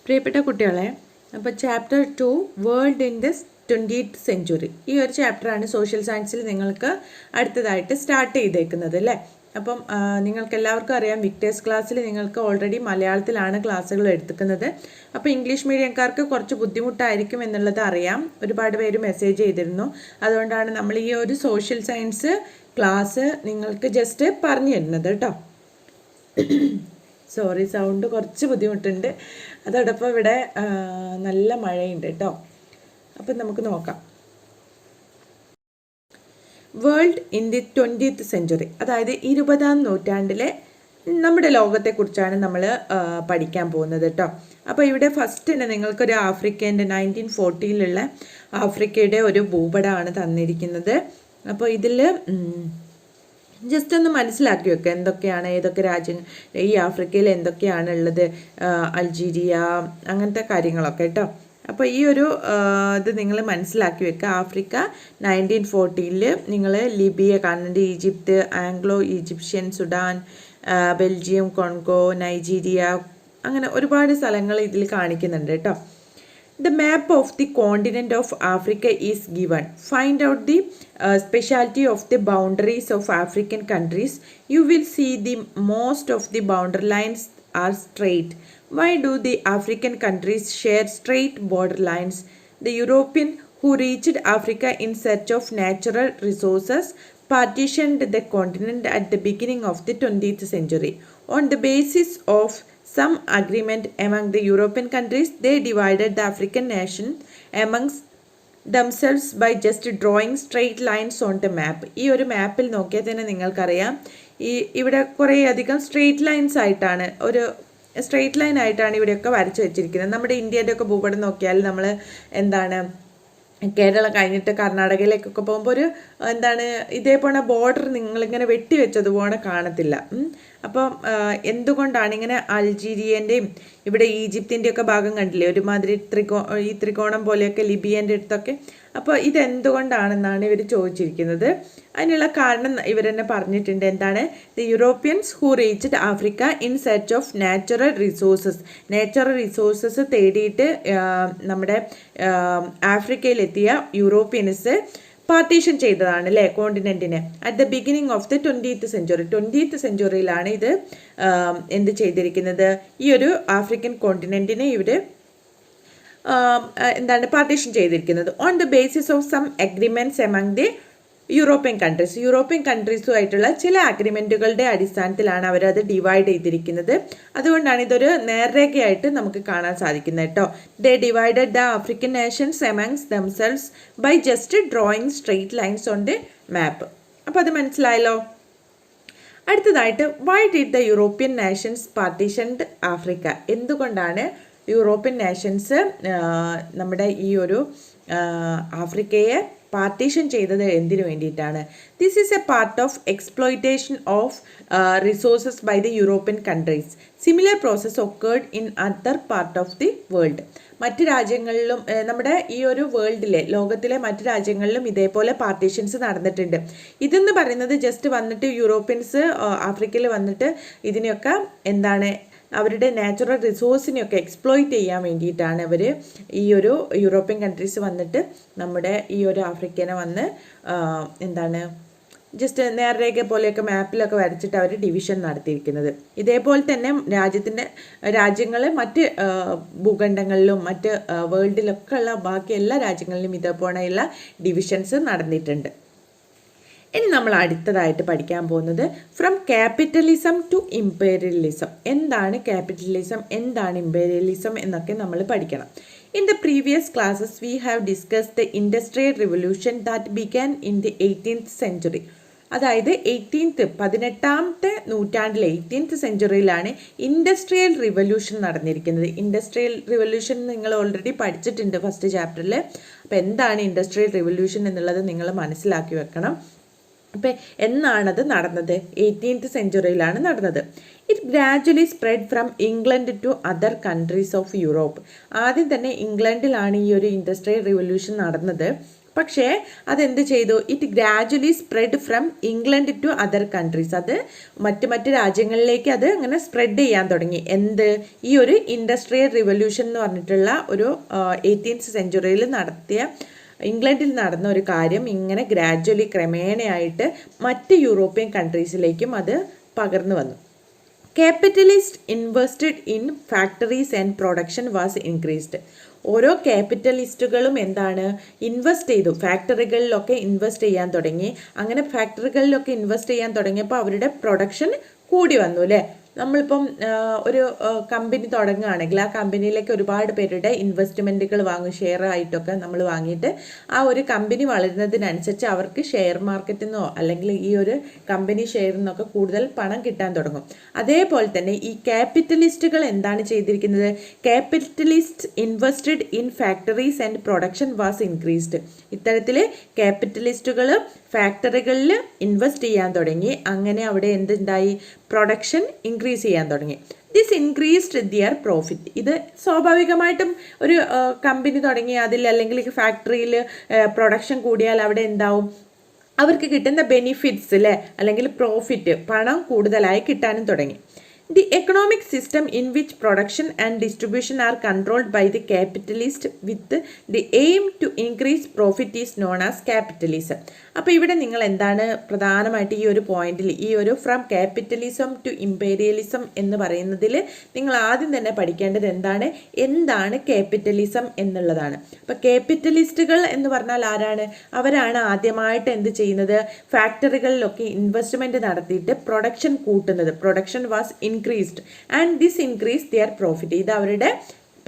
പ്രിയപ്പെട്ട കുട്ടികളെ, അപ്പോൾ chapter 2 world in the 20th century, ഈ ഒരു ചാപ്റ്ററാണ് സോഷ്യൽ സയൻസിൽ നിങ്ങൾക്ക് അടുത്തതായിട്ട് സ്റ്റാർട്ട് ചെയ്തേക്കുന്നത് അല്ലേ. അപ്പം നിങ്ങൾക്ക് എല്ലാവർക്കും അറിയാം, വിക്ടേഴ്സ് ക്ലാസ്സിൽ നിങ്ങൾക്ക് ഓൾറെഡി മലയാളത്തിലാണ് ക്ലാസ്സുകൾ എടുക്കുന്നത്. അപ്പോൾ ഇംഗ്ലീഷ് മീഡിയംകാർക്ക് കുറച്ച് ബുദ്ധിമുട്ടായിരിക്കും എന്നുള്ളത് അറിയാം. ഒരുപാട് പേര് മെസ്സേജ് ചെയ്തിരുന്നു. അതുകൊണ്ടാണ് നമ്മൾ ഈ ഒരു സോഷ്യൽ സയൻസ് ക്ലാസ് നിങ്ങൾക്ക് ജസ്റ്റ് പറഞ്ഞു തരുന്നത് കേട്ടോ. സോറി, സൗണ്ട് കുറച്ച് ബുദ്ധിമുട്ടുണ്ട്. അതോടൊപ്പം ഇവിടെ നല്ല മഴയുണ്ട് കേട്ടോ. അപ്പം നമുക്ക് നോക്കാം. World in the 20th century, അതായത് 20ാം നൂറ്റാണ്ടിലെ നമ്മുടെ ലോകത്തെക്കുറിച്ചാണ് നമ്മൾ പഠിക്കാൻ പോകുന്നത് കേട്ടോ. അപ്പോൾ ഇവിടെ ഫസ്റ്റ് തന്നെ നിങ്ങൾക്കൊരു ആഫ്രിക്കേൻ്റെ 1940 ആഫ്രിക്കയുടെ ഒരു ഭൂപടമാണ് തന്നിരിക്കുന്നത്. അപ്പോൾ ഇതിൽ ജസ്റ്റ് ഒന്ന് മനസ്സിലാക്കി വെക്കുക എന്തൊക്കെയാണ്, ഏതൊക്കെ രാജ്യങ്ങൾ ഈ ആഫ്രിക്കയിൽ എന്തൊക്കെയാണ് ഉള്ളത്, അൾജീരിയ, അങ്ങനത്തെ കാര്യങ്ങളൊക്കെ കേട്ടോ. അപ്പോൾ ഈ ഒരു ഇത് നിങ്ങൾ മനസ്സിലാക്കി വെക്കുക. ആഫ്രിക്ക 1940 നിങ്ങൾ ലിബിയ കാണുന്നുണ്ട്, Egypt, Anglo Egyptian, Sudan, Belgium, Congo, Nigeria, അങ്ങനെ ഒരുപാട് സ്ഥലങ്ങൾ ഇതിൽ കാണിക്കുന്നുണ്ട് കേട്ടോ. The map of the continent of Africa is given. Find out the specialty of the boundaries of African countries. You will see the most of the boundary lines are straight. Why do the African countries share straight border lines? The European who reached Africa in search of natural resources partitioned the continent at the beginning of the 20th century. On the basis of some agreement among the European countries, they divided the African nation amongst themselves by just drawing straight lines on the map. ഈ ഒരു മാപ്പിൽ നോക്കിയാൽ തന്നെ നിങ്ങൾക്കറിയാം, ഇവിടെ കുറേ അധികം straight lines ആയിട്ടാണ്, ഒരു സ്ട്രെയിറ്റ് ലൈൻ ആയിട്ടാണ് ഇവിടെയൊക്കെ വരച്ച് വെച്ചിരിക്കുന്നത്. നമ്മുടെ ഇന്ത്യയുടെ ഒക്കെ ഭൂപടം നോക്കിയാൽ നമ്മൾ എന്താണ്, കേരളം കഴിഞ്ഞിട്ട് കർണാടകയിലേക്കൊക്കെ പോകുമ്പോൾ ഒരു എന്താണ് ഇതേപോലെ ബോർഡർ നിങ്ങളിങ്ങനെ വെട്ടി വെച്ചതുപോലെ കാണത്തില്ല. അപ്പം എന്തുകൊണ്ടാണ് ഇങ്ങനെ അൾജീരിയൻ്റെയും ഇവിടെ ഈജിപ്തിൻ്റെയൊക്കെ ഭാഗം കണ്ടില്ലേ, ഒരുമാതിരി ഈ ത്രികോണം പോലെയൊക്കെ ലിബിയൻ്റെ അടുത്തൊക്കെ. അപ്പോൾ ഇതെന്തുകൊണ്ടാണെന്നാണ് ഇവർ ചോദിച്ചിരിക്കുന്നത്. അതിനുള്ള കാരണം ഇവർ തന്നെ പറഞ്ഞിട്ടുണ്ട്. എന്താണ്? The Europeans who reached Africa in search of natural resources തേടിയിട്ട് നമ്മുടെ ആഫ്രിക്കയിലെത്തിയ യൂറോപ്യൻസ് പാർട്ടീഷൻ ചെയ്തതാണ് അല്ലേ കോണ്ടിനെൻറ്റിനെ. At the beginning of the 20th century, 20th സെഞ്ച്വറിയിലാണ് ഇത് എന്ത് ചെയ്തിരിക്കുന്നത്, ഈ ഒരു ആഫ്രിക്കൻ കോണ്ടിനെൻറ്റിനെ ഇവർ എന്താണ് പാർട്ടീഷൻ ചെയ്തിരിക്കുന്നത്. On the basis of some agreements among the European കൺട്രീസുമായിട്ടുള്ള ചില അഗ്രിമെൻറ്റുകളുടെ അടിസ്ഥാനത്തിലാണ് അവരത് ഡിവൈഡ് ചെയ്തിരിക്കുന്നത്. അതുകൊണ്ടാണ് ഇതൊരു നേർരേഖയായിട്ട് നമുക്ക് കാണാൻ സാധിക്കുന്നത് കേട്ടോ. They divided the African nations amongst themselves by just drawing straight lines on the map. അപ്പോൾ അത് മനസ്സിലായല്ലോ. അടുത്തതായിട്ട്, why did the European nations partitioned Africa? എന്തുകൊണ്ടാണ് യൂറോപ്യൻ നേഷൻസ് നമ്മുടെ ഈ ഒരു ആഫ്രിക്കയെ പാർട്ടീഷൻ ചെയ്തത് എന്തിനു വേണ്ടിയിട്ടാണ്? This is a part of exploitation of resources by the European countries. Similar process occurred in other part of the world. മറ്റ് രാജ്യങ്ങളിലും നമ്മുടെ ഈ ഒരു ലോകത്തിലെ മറ്റ് രാജ്യങ്ങളിലും ഇതേപോലെ പാർട്ടീഷൻസ് നടന്നിട്ടുണ്ട്. ഇതെന്ന് പറയുന്നത് ജസ്റ്റ് വന്നിട്ട് യൂറോപ്യൻസ് ആഫ്രിക്കയിൽ വന്നിട്ട് ഇതിനെയൊക്കെ എന്താണ് അവരുടെ നാച്ചുറൽ റിസോഴ്സിനെയൊക്കെ എക്സ്പ്ലോയിറ്റ് ചെയ്യാൻ വേണ്ടിയിട്ടാണ് അവർ ഈ ഒരു യൂറോപ്യൻ കൺട്രീസ് വന്നിട്ട് നമ്മുടെ ഈ ഒരു ആഫ്രിക്കനെ വന്ന് എന്താണ് ജസ്റ്റ് നേർരേഖ പോലെയൊക്കെ മാപ്പിലൊക്കെ വരച്ചിട്ട് അവർ ഡിവിഷൻ നടത്തിയിരിക്കുന്നത്. ഇതേപോലെ തന്നെ രാജ്യങ്ങൾ മറ്റ് ഭൂഖണ്ഡങ്ങളിലും മറ്റ് വേൾഡിലൊക്കെ ഉള്ള ബാക്കി എല്ലാ രാജ്യങ്ങളിലും ഇതേപോലെയുള്ള ഡിവിഷൻസ് നടന്നിട്ടുണ്ട്. ഇനി നമ്മൾ അടുത്തതായിട്ട് പഠിക്കാൻ പോകുന്നത് ഫ്രം ക്യാപിറ്റലിസം ടു ഇമ്പീരിയലിസം. എന്താണ് ക്യാപിറ്റലിസം, എന്താണ് ഇമ്പീരിയലിസം എന്നൊക്കെ നമ്മൾ പഠിക്കണം. In the previous classes we have discussed the industrial revolution that began in the 18th century. അതായത് 18ാമത്തെ നൂറ്റാണ്ടിലെ 18th സെഞ്ച്വറിയിലാണ് ഇൻഡസ്ട്രിയൽ റിവല്യൂഷൻ നടന്നിരിക്കുന്നത്. ഇൻഡസ്ട്രിയൽ റിവല്യൂഷൻ നിങ്ങൾ ഓൾറെഡി പഠിച്ചിട്ടുണ്ട് ഫസ്റ്റ് ചാപ്റ്ററിൽ. അപ്പോൾ എന്താണ് ഇൻഡസ്ട്രിയൽ റിവല്യൂഷൻ എന്നുള്ളത് നിങ്ങൾ മനസ്സിലാക്കി വെക്കണം. അപ്പം എന്നാണത് നടന്നത്? 18th സെഞ്ച്വറിയിലാണ് നടന്നത്. It gradually spread from England to other countries of Europe. ആദ്യം തന്നെ ഇംഗ്ലണ്ടിലാണ് ഈ ഒരു ഇൻഡസ്ട്രിയൽ റിവല്യൂഷൻ നടന്നത്. പക്ഷേ അതെന്ത് ചെയ്തു, it gradually spread from England to other countries. അത് മറ്റ് രാജ്യങ്ങളിലേക്ക് അത് അങ്ങനെ സ്പ്രെഡ് ചെയ്യാൻ തുടങ്ങി. എന്ത്, ഈ ഒരു ഇൻഡസ്ട്രിയൽ റിവല്യൂഷൻ എന്ന് പറഞ്ഞിട്ടുള്ള ഒരു 18th സെഞ്ച്വറിയിൽ ഇംഗ്ലണ്ടിൽ നടന്ന ഒരു കാര്യം ഇങ്ങനെ ഗ്രാജുവലി ക്രമേണയായിട്ട് മറ്റ് യൂറോപ്യൻ കൺട്രീസിലേക്കും അത് പകർന്നു വന്നു. Capitalist invested in factories and production was increased. ഓരോ ക്യാപിറ്റലിസ്റ്റുകളും എന്താണ് ഇൻവെസ്റ്റ് ചെയ്തു, ഫാക്ടറികളിലൊക്കെ ഇൻവെസ്റ്റ് ചെയ്യാൻ തുടങ്ങി. അങ്ങനെ ഫാക്ടറികളിലൊക്കെ ഇൻവെസ്റ്റ് ചെയ്യാൻ തുടങ്ങിയപ്പോൾ അവരുടെ പ്രൊഡക്ഷൻ കൂടി വന്നു അല്ലേ. നമ്മളിപ്പം ഒരു കമ്പനി തുടങ്ങുകയാണെങ്കിൽ ആ കമ്പനിയിലേക്ക് ഒരുപാട് പേരുടെ ഇൻവെസ്റ്റ്മെൻറ്റുകൾ വാങ്ങും, ഷെയർ ആയിട്ടൊക്കെ നമ്മൾ വാങ്ങിയിട്ട് ആ ഒരു കമ്പനി വളരുന്നതിനനുസരിച്ച് അവർക്ക് ഷെയർ മാർക്കറ്റിൽ നിന്നോ അല്ലെങ്കിൽ ഈ ഒരു കമ്പനി ഷെയറിൽ നിന്നൊക്കെ കൂടുതൽ പണം കിട്ടാൻ തുടങ്ങും. അതേപോലെ തന്നെ ഈ ക്യാപിറ്റലിസ്റ്റുകൾ എന്താണ് ചെയ്തിരിക്കുന്നത്, capitalist invested in factories and production was increased. ഇത്തരത്തിൽ ക്യാപിറ്റലിസ്റ്റുകൾ ഫാക്ടറികളിൽ ഇൻവെസ്റ്റ് ചെയ്യാൻ തുടങ്ങി. അങ്ങനെ അവിടെ എന്തുണ്ടായി, പ്രൊഡക്ഷൻ ഇൻക്രീസ് ചെയ്യാൻ തുടങ്ങി. This increased their profit. ഇത് സ്വാഭാവികമായിട്ടും ഒരു കമ്പനി തുടങ്ങി അതിൽ അല്ലെങ്കിൽ ഫാക്ടറിയിൽ പ്രൊഡക്ഷൻ കൂടിയാൽ അവിടെ എന്താവും, അവർക്ക് കിട്ടുന്ന ബെനിഫിറ്റ്സ് അല്ലേ അല്ലെങ്കിൽ പ്രോഫിറ്റ്, പണം കൂടുതലായി കിട്ടാനും തുടങ്ങി. The economic system in which production and distribution are controlled by the capitalist with the aim to increase profit is known as capitalism. അപ്പോൾ ഇവിടെ നിങ്ങൾ എന്താണ് പ്രധാനമായിട്ട് ഈ ഒരു പോയിന്റിൽ ഈ ഒരു ഫ്രം ക്യാപിറ്റലിസം ടു ഇമ്പീരിയലിസം എന്ന് പറയുന്നതിൽ നിങ്ങൾ ആദ്യം തന്നെ പഠിക്കേണ്ടത് എന്താണ് ക്യാപിറ്റലിസം എന്നുള്ളതാണ്. അപ്പോൾ ക്യാപിറ്റലിസ്റ്റുകൾ എന്ന് പറഞ്ഞാൽ ആരാണ്, അവരാണ് ആദ്യമായിട്ട് എന്ത് ചെയ്യുന്നത്, ഫാക്ടറികളിലൊക്കെ ഇൻവെസ്റ്റ്മെൻറ്റ് നടത്തിയിട്ട് പ്രൊഡക്ഷൻ കൂട്ടുന്നത്. Production was increased and this increase their profit. ഇത് അവരുടെ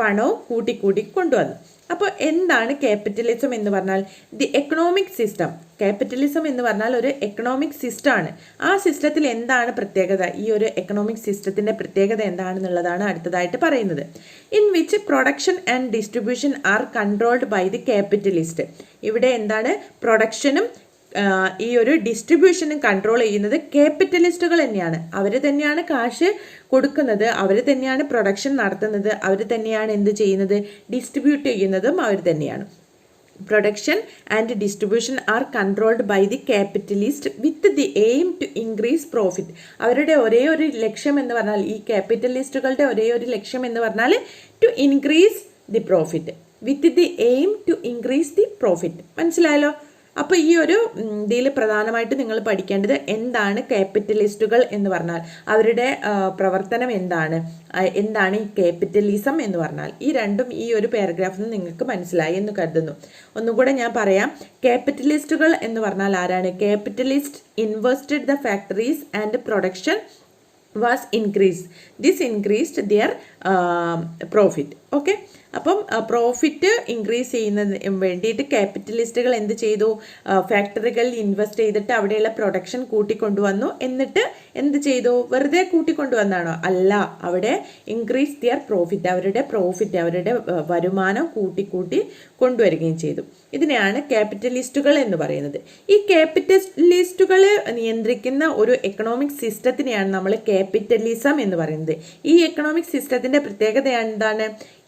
പണവും കൂട്ടി കൊണ്ടുവന്നു. അപ്പോൾ എന്താണ് ക്യാപിറ്റലിസം എന്ന് പറഞ്ഞാൽ, ദി എക്കണോമിക് സിസ്റ്റം. ക്യാപിറ്റലിസം എന്ന് പറഞ്ഞാൽ ഒരു എക്കണോമിക് സിസ്റ്റമാണ്. ആ സിസ്റ്റത്തിൽ എന്താണ് പ്രത്യേകത, ഈ ഒരു എക്കണോമിക് സിസ്റ്റത്തിൻ്റെ പ്രത്യേകത എന്താണെന്നുള്ളതാണ് അടുത്തതായിട്ട് പറയുന്നത്. In which production and distribution are controlled by the capitalist. ഇവിടെ എന്താണ്, പ്രൊഡക്ഷനും ഈ ഒരു ഡിസ്ട്രിബ്യൂഷനും കൺട്രോൾ ചെയ്യുന്നത് ക്യാപിറ്റലിസ്റ്റുകൾ തന്നെയാണ്. അവർ തന്നെയാണ് കാശ് കൊടുക്കുന്നത്, അവർ തന്നെയാണ് പ്രൊഡക്ഷൻ നടത്തുന്നത്, അവർ തന്നെയാണ് എന്ത് ചെയ്യുന്നത്, ഡിസ്ട്രിബ്യൂട്ട് ചെയ്യുന്നതും അവർ തന്നെയാണ്. Production and distribution are controlled by the capitalist with the aim to increase profit. അവരുടെ ഒരേ ഒരു ലക്ഷ്യം എന്ന് പറഞ്ഞാൽ, ഈ ക്യാപിറ്റലിസ്റ്റുകളുടെ ഒരേ ഒരു ലക്ഷ്യം എന്ന് പറഞ്ഞാൽ to increase the profit, with the aim to increase the profit. മനസ്സിലായല്ലോ. അപ്പോൾ ഈ ഒരു ഇതിൽ പ്രധാനമായിട്ട് നിങ്ങൾ പഠിക്കേണ്ടത് എന്താണ് ക്യാപിറ്റലിസ്റ്റുകൾ എന്ന് പറഞ്ഞാൽ, അവരുടെ പ്രവർത്തനം എന്താണ് ഈ ക്യാപിറ്റലിസം എന്ന് പറഞ്ഞാൽ. ഈ രണ്ടും ഈ ഒരു പാരഗ്രാഫിൽ നിന്ന് നിങ്ങൾക്ക് മനസ്സിലായി എന്ന് കരുതുന്നു. ഒന്നുകൂടെ ഞാൻ പറയാം. ക്യാപിറ്റലിസ്റ്റുകൾ എന്ന് പറഞ്ഞാൽ ആരാണ്, capitalist invested the factories and production was increase, this increased their profit. Okay, അപ്പം പ്രോഫിറ്റ് ഇൻക്രീസ് ചെയ്യുന്നതിന് വേണ്ടിയിട്ട് ക്യാപിറ്റലിസ്റ്റുകൾ എന്ത് ചെയ്തു, ഫാക്ടറികളിൽ ഇൻവെസ്റ്റ് ചെയ്തിട്ട് അവിടെയുള്ള പ്രൊഡക്ഷൻ കൂട്ടിക്കൊണ്ടുവന്നു. എന്നിട്ട് എന്ത് ചെയ്തു, വെറുതെ കൂട്ടിക്കൊണ്ടുവന്നാണോ, അല്ല, അവിടെ ഇൻക്രീസ് ദിയർ പ്രോഫിറ്റ്, അവരുടെ വരുമാനം കൂട്ടി കൊണ്ടുവരികയും ചെയ്തു. ഇതിനെയാണ് ക്യാപിറ്റലിസ്റ്റുകൾ എന്ന് പറയുന്നത്. ഈ ക്യാപിറ്റലിസ്റ്റുകൾ നിയന്ത്രിക്കുന്ന ഒരു എക്കണോമിക് സിസ്റ്റത്തിനെയാണ് നമ്മൾ ക്യാപിറ്റലിസം എന്ന് പറയുന്നത്. ഈ എക്കണോമിക് സിസ്റ്റത്തിൻ്റെ പ്രത്യേകത എന്താണ്,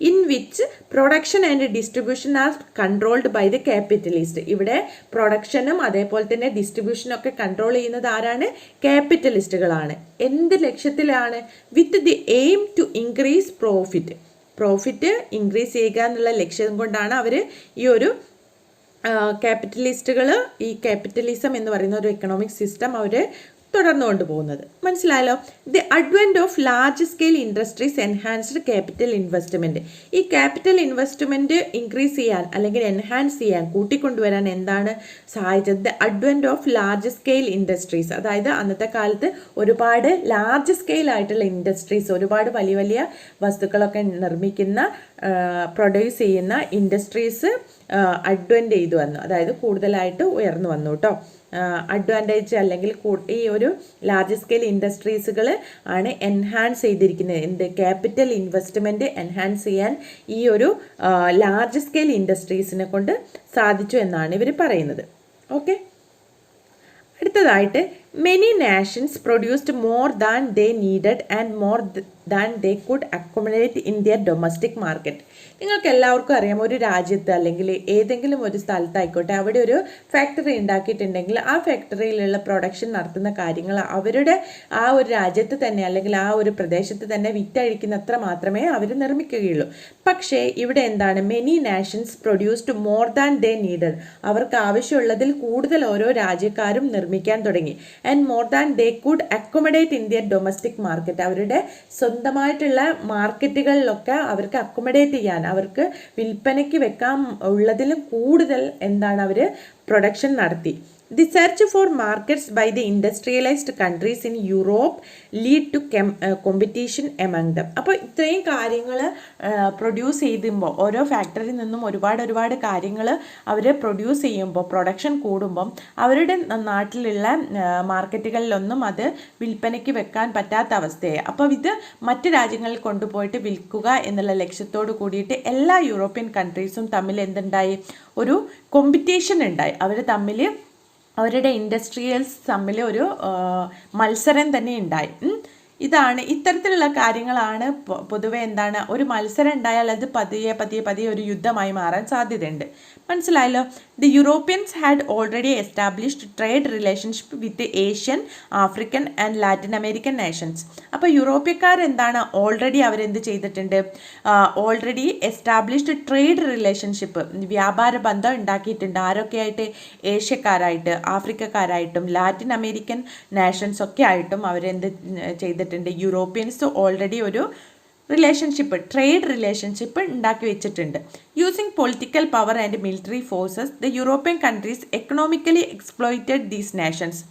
in which production and distribution are controlled by the capitalist. ഇവിടെ പ്രൊഡക്ഷനും അതേപോലെ തന്നെ ഡിസ്ട്രിബ്യൂഷനും ഒക്കെ കൺട്രോൾ ചെയ്യുന്നത് ആരാണ്, ക്യാപിറ്റലിസ്റ്റുകളാണ്. എന്ത് ലക്ഷ്യത്തിലാണ്, with the aim to increase profit increase ചെയ്യുക എന്നുള്ള ലക്ഷ്യം കൊണ്ടാണ് അവർ ഈ ഒരു ക്യാപിറ്റലിസ്റ്റുകൾ ഈ ക്യാപിറ്റലിസം എന്ന് പറയുന്ന ഒരു എക്കണോമിക് സിസ്റ്റം അവർ തുടർന്നു കൊണ്ടുപോകുന്നത്. മനസ്സിലായല്ലോ. The advent of large scale industries enhanced capital investment. ഈ ക്യാപിറ്റൽ ഇൻവെസ്റ്റ്മെൻറ്റ് ഇൻക്രീസ് ചെയ്യാൻ അല്ലെങ്കിൽ എൻഹാൻസ് ചെയ്യാൻ കൂട്ടിക്കൊണ്ടുവരാൻ എന്താണ് സഹായിച്ചത്, the advent of large scale industries. അതായത് അന്നത്തെ കാലത്ത് ഒരുപാട് ലാർജ് സ്കെയിൽ ആയിട്ടുള്ള ഇൻഡസ്ട്രീസ്, ഒരുപാട് വലിയ വലിയ വസ്തുക്കളൊക്കെ നിർമ്മിക്കുന്ന പ്രൊഡ്യൂസ് ചെയ്യുന്ന ഇൻഡസ്ട്രീസ് അഡ്വെന്റ് ചെയ്തു വന്നു, അതായത് കൂടുതലായിട്ട് ഉയർന്നു വന്നു കേട്ടോ. അഡ്വാൻറ്റേജ് അല്ലെങ്കിൽ ഈ ഒരു ലാർജ് സ്കെയിൽ ഇൻഡസ്ട്രീസുകൾ ആണ് എൻഹാൻസ് ചെയ്തിരിക്കുന്നത്. എന്ത്, ക്യാപിറ്റൽ ഇൻവെസ്റ്റ്മെൻറ്റ് എൻഹാൻസ് ചെയ്യാൻ ഈ ഒരു ലാർജ് സ്കെയിൽ ഇൻഡസ്ട്രീസിനെ കൊണ്ട് സാധിച്ചു എന്നാണ് ഇവർ പറയുന്നത്. ഓക്കെ, അടുത്തതായിട്ട് many nations produced more than they needed and more than they could accommodate in their domestic market. നിങ്ങൾക്ക് എല്ലാവർക്കും അറിയാം, ഒരു രാജ്യത്ത് അല്ലെങ്കിൽ ഏതെങ്കിലും ഒരു സ്ഥലത്തായിക്കോട്ടെ, അവിടെ ഒരു ഫാക്ടറി ഉണ്ടാക്കിയിട്ടുണ്ടെങ്കിൽ ആ ഫാക്ടറിയിലുള്ള പ്രൊഡക്ഷൻ നടത്തുന്ന കാര്യങ്ങൾ അവരുടെ ആ ഒരു രാജ്യത്ത് തന്നെ അല്ലെങ്കിൽ ആ ഒരു പ്രദേശത്ത് തന്നെ വിറ്റഴിക്കുന്നത്ര മാത്രമേ അവർ നിർമ്മിക്കുകയുള്ളൂ. പക്ഷേ ഇവിടെ എന്താണ്, many nations produced more than they needed. അവർക്ക് ആവശ്യമുള്ളതിൽ കൂടുതൽ ഓരോ രാജ്യക്കാരും നിർമ്മിക്കാൻ തുടങ്ങി. And more than they could accommodate in their domestic market. അവരുടെ സ്വന്തമായിട്ടുള്ള മാർക്കറ്റുകളിലൊക്കെ അവർക്ക് അക്കോമഡേറ്റ് ചെയ്യാൻ, അവർക്ക് വിൽപ്പനയ്ക്ക് വെക്കാൻ ഉള്ളതിലും കൂടുതൽ എന്താണ് അവർ പ്രൊഡക്ഷൻ നടത്തി. The search for markets by the industrialised countries in Europe lead to competition among them. അപ്പോൾ ഇത്രയും കാര്യങ്ങൾ പ്രൊഡ്യൂസ് ചെയ്യുമ്പോൾ, ഓരോ ഫാക്ടറിയിൽ നിന്നും ഒരുപാട് കാര്യങ്ങൾ അവർ പ്രൊഡ്യൂസ് ചെയ്യുമ്പോൾ, പ്രൊഡക്ഷൻ കൂടുമ്പം അവരുടെ നാട്ടിലുള്ള മാർക്കറ്റുകളിലൊന്നും അത് വിൽപ്പനയ്ക്ക് വെക്കാൻ പറ്റാത്ത അവസ്ഥയായി. അപ്പോൾ ഇത് മറ്റ് രാജ്യങ്ങളിൽ കൊണ്ടുപോയിട്ട് വിൽക്കുക എന്നുള്ള ലക്ഷ്യത്തോട് കൂടിയിട്ട് എല്ലാ യൂറോപ്യൻ കൺട്രീസും തമ്മിൽ എന്തുണ്ടായി, ഒരു കോമ്പറ്റീഷൻ ഉണ്ടായി. അവർ തമ്മിൽ, അവരുടെ ഇൻഡസ്ട്രിയൽസ് തമ്മിൽ ഒരു മത്സരം തന്നെ ഉണ്ടായി. ഇതാണ്, ഇത്തരത്തിലുള്ള കാര്യങ്ങളാണ് പൊതുവെ എന്താണ്, ഒരു മത്സരം ഉണ്ടായാൽ അത് പതിയെ ഒരു യുദ്ധമായി മാറാൻ സാധ്യതയുണ്ട്. മനസ്സിലായല്ലോ. The Europeans had already established trade relationship with Asian, African and Latin American Nations. അപ്പോൾ യൂറോപ്യക്കാർ എന്താണ്, ഓൾറെഡി അവരെന്ത് ചെയ്തിട്ടുണ്ട്, ഓൾറെഡി എസ്റ്റാബ്ലിഷ്ഡ് ട്രേഡ് റിലേഷൻഷിപ്പ്, വ്യാപാര ബന്ധം ഉണ്ടാക്കിയിട്ടുണ്ട്. ആരൊക്കെയായിട്ട്, ഏഷ്യക്കാരായിട്ട്, ആഫ്രിക്കക്കാരായിട്ടും ലാറ്റിൻ അമേരിക്കൻ നേഷൻസ് ഒക്കെ ആയിട്ടും അവരെന്ത് ചെയ്തിട്ടുണ്ട്, യൂറോപ്യൻസ് ഓൾറെഡി ഒരു റിലേഷൻഷിപ്പ്, ട്രേഡ് റിലേഷൻഷിപ്പ് ഉണ്ടാക്കി വെച്ചിട്ടുണ്ട്. Using political power and military forces the European countries economically exploited these nations.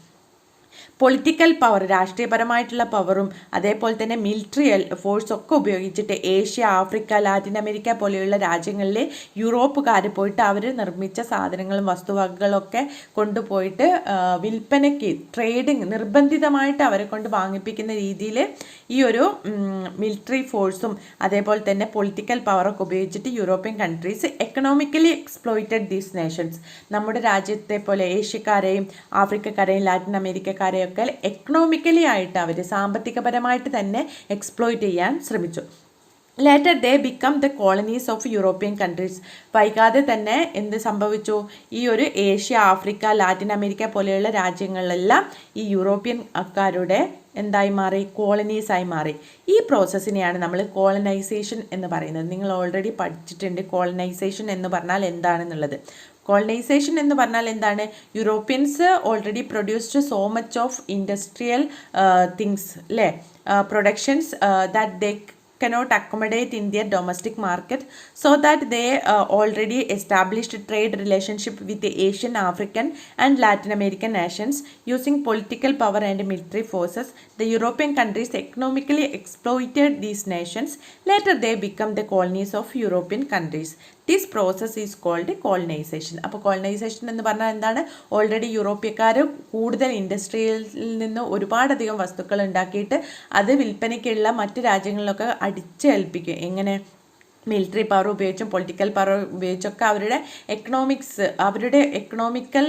Political power, രാഷ്ട്രീയപരമായിട്ടുള്ള പവറും അതേപോലെ തന്നെ മിലിറ്ററി ഫോഴ്സ് ഒക്കെ ഉപയോഗിച്ചിട്ട് ഏഷ്യ, ആഫ്രിക്ക, ലാറ്റിൻ അമേരിക്ക പോലെയുള്ള രാജ്യങ്ങളിൽ യൂറോപ്പുകാർ പോയിട്ട് അവർ നിർമ്മിച്ച സാധനങ്ങളും വസ്തുവകകളൊക്കെ കൊണ്ടുപോയിട്ട് വിൽപ്പനയ്ക്ക്, ട്രേഡിങ് നിർബന്ധിതമായിട്ട് അവരെ കൊണ്ട് വാങ്ങിപ്പിക്കുന്ന രീതിയിൽ ഈ ഒരു മിലിറ്ററി ഫോഴ്സും അതേപോലെ തന്നെ പൊളിറ്റിക്കൽ പവറൊക്കെ ഉപയോഗിച്ചിട്ട് European countries economically exploited these Nations. നമ്മുടെ രാജ്യത്തെ പോലെ ഏഷ്യക്കാരെയും ആഫ്രിക്കക്കാരെയും ലാറ്റിൻ അമേരിക്കക്കാരെയും ഒക്കെ എക്കണോമിക്കലി ആയിട്ട് അവർ സാമ്പത്തികപരമായിട്ട് തന്നെ എക്സ്പ്ലോയിറ്റ് ചെയ്യാൻ ശ്രമിച്ചു. Later they become the colonies of European countries. വൈകാതെ തന്നെ എന്ത് സംഭവിച്ചു, ഈ ഒരു ഏഷ്യ, ആഫ്രിക്ക, ലാറ്റിൻ അമേരിക്ക പോലെയുള്ള രാജ്യങ്ങളിലെല്ലാം ഈ യൂറോപ്യൻ ആൾക്കാരുടെ എന്തായി മാറി, കോളനീസായി മാറി. ഈ പ്രോസസ്സിനെയാണ് നമ്മൾ കോളനൈസേഷൻ എന്ന് പറയുന്നത്. നിങ്ങൾ ഓൾറെഡി പഠിച്ചിട്ടുണ്ട് കോളനൈസേഷൻ എന്ന് പറഞ്ഞാൽ എന്താണെന്നുള്ളത്. കോളനൈസേഷൻ എന്ന് പറഞ്ഞാൽ എന്താണ്, Europeans already produced so much of industrial things, അല്ലേ, productions that they cannot accommodate in their domestic market, so that they already established trade relationship with the Asian, African and Latin American nations. Using political power and military forces, the European countries economically exploited these nations. Later they become the colonies of European countries. This process is called colonisation. അപ്പോൾ colonisation എന്ന് പറഞ്ഞാൽ എന്താണ്, already യൂറോപ്യക്കാർ കൂടുതൽ ഇൻഡസ്ട്രിയിൽ നിന്ന് ഒരുപാടധികം വസ്തുക്കൾ ഉണ്ടാക്കിയിട്ട് അത് വിൽപ്പനയ്ക്കുള്ള മറ്റ് രാജ്യങ്ങളിലൊക്കെ അടിച്ചേൽപ്പിക്കും. എങ്ങനെ, മിലിറ്ററി പവർ ഉപയോഗിച്ചും പൊളിറ്റിക്കൽ പവർ ഉപയോഗിച്ചൊക്കെ അവരുടെ എക്കണോമിക്കൽ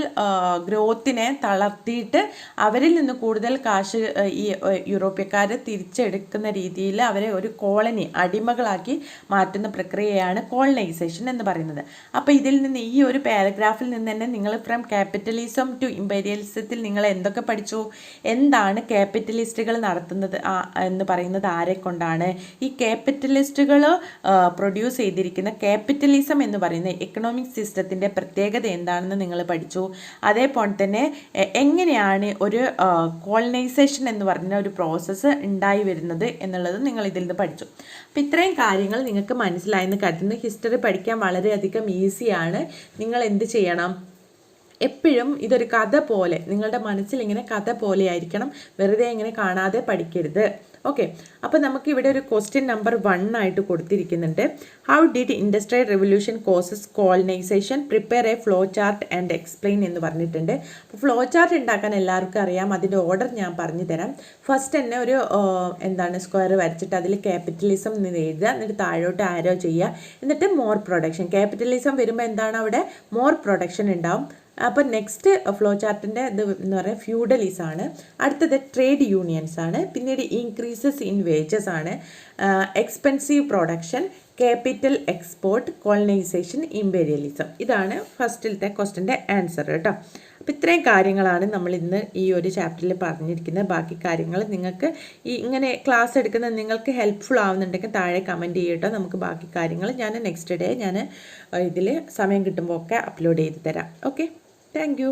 ഗ്രോത്തിനെ തളർത്തിയിട്ട് അവരിൽ നിന്ന് കൂടുതൽ കാശ് ഈ യൂറോപ്യക്കാർ തിരിച്ചെടുക്കുന്ന രീതിയിൽ അവരെ ഒരു കോളനി, അടിമകളാക്കി മാറ്റുന്ന പ്രക്രിയയാണ് കോളനൈസേഷൻ എന്ന് പറയുന്നത്. അപ്പോൾ ഇതിൽ നിന്ന്, ഈ ഒരു പാരഗ്രാഫിൽ നിന്ന് തന്നെ നിങ്ങൾ ഫ്രം ക്യാപിറ്റലിസം ടു ഇമ്പീരിയലിസത്തിൽ നിങ്ങൾ എന്തൊക്കെ പഠിച്ചു, എന്താണ് ക്യാപിറ്റലിസ്റ്റുകൾ നടത്തുന്നത് എന്ന് പറയുന്നത് ആരെ കൊണ്ടാണ്, ഈ ക്യാപിറ്റലിസ്റ്റുകൾ പ്രൊഡ്യൂസ് ചെയ്തിരിക്കുന്ന ക്യാപിറ്റലിസം എന്ന് പറയുന്ന എക്കണോമിക് സിസ്റ്റത്തിൻ്റെ പ്രത്യേകത എന്താണെന്ന് നിങ്ങൾ പഠിച്ചു. അതേപോലെ തന്നെ എങ്ങനെയാണ് ഒരു കോളനൈസേഷൻ എന്ന് പറഞ്ഞ ഒരു പ്രോസസ്സ് ഉണ്ടായി വരുന്നത് എന്നുള്ളത് നിങ്ങൾ ഇതിൽ നിന്ന് പഠിച്ചു. അപ്പോൾ ഇത്രയും കാര്യങ്ങൾ നിങ്ങൾക്ക് മനസ്സിലായെന്ന് കരുതുന്നു. ഹിസ്റ്ററി പഠിക്കാൻ വളരെയധികം ഈസിയാണ്. നിങ്ങൾ എന്ത് ചെയ്യണം, എപ്പോഴും ഇതൊരു കഥ പോലെ നിങ്ങളുടെ മനസ്സിൽ ഇങ്ങനെ കഥ പോലെ ആയിരിക്കണം, വെറുതെ ഇങ്ങനെ കാണാതെ പഠിക്കരുത്. ഓക്കെ, അപ്പോൾ നമുക്ക് ഇവിടെ ഒരു ക്വസ്റ്റ്യൻ നമ്പർ 1 ആയിട്ട് കൊടുത്തിരിക്കുന്നുണ്ട്. How did industrial revolution causes colonisation, prepare a flow chart and explain എന്ന് പറഞ്ഞിട്ടുണ്ട്. അപ്പോൾ ഫ്ലോ ചാർട്ട് ഉണ്ടാക്കാൻ എല്ലാവർക്കും അറിയാം, അതിൻ്റെ ഓർഡർ ഞാൻ പറഞ്ഞു തരാം. ഫസ്റ്റ് തന്നെ ഒരു സ്ക്വയർ വരച്ചിട്ട് അതിൽ ക്യാപിറ്റലിസം എന്ന് എഴുതുക, എന്നിട്ട് താഴോട്ട് ആരോ ചെയ്യുക, എന്നിട്ട് മോർ പ്രൊഡക്ഷൻ. ക്യാപിറ്റലിസം വരുമ്പോൾ എന്താണ്, അവിടെ മോർ പ്രൊഡക്ഷൻ ഉണ്ടാവും. അപ്പോൾ നെക്സ്റ്റ് ഫ്ലോ ചാർട്ടിൻ്റെ ഇത് എന്ന് പറയുന്നത് ഫ്യൂഡലിസം ആണ്. അടുത്തത് ട്രേഡ് യൂണിയൻസ് ആണ്. പിന്നീട് ഇൻക്രീസസ് ഇൻ വേജസ് ആണ്. Expensive production, capital export, colonisation, imperialism. ഇതാണ് ഫസ്റ്റിലത്തെ ക്വസ്റ്റ്യൻ്റെ ആൻസർ കേട്ടോ. അപ്പോൾ ഇത്രയും കാര്യങ്ങളാണ് നമ്മൾ ഇന്ന് ഈ ഒരു ചാപ്റ്ററിൽ പറഞ്ഞിരിക്കുന്നത്. ബാക്കി കാര്യങ്ങൾ നിങ്ങൾക്ക് ഇങ്ങനെ ക്ലാസ് എടുക്കുന്നത് നിങ്ങൾക്ക് ഹെൽപ്ഫുൾ ആവുന്നുണ്ടെങ്കിൽ താഴെ കമൻറ്റ് ചെയ്യട്ടോ. നമുക്ക് ബാക്കി കാര്യങ്ങൾ ഞാൻ നെക്സ്റ്റ് ഡേ ഞാൻ ഇതിൽ സമയം കിട്ടുമ്പോൾ ഒക്കെ അപ്ലോഡ് ചെയ്ത് തരാം. Okay, thank you.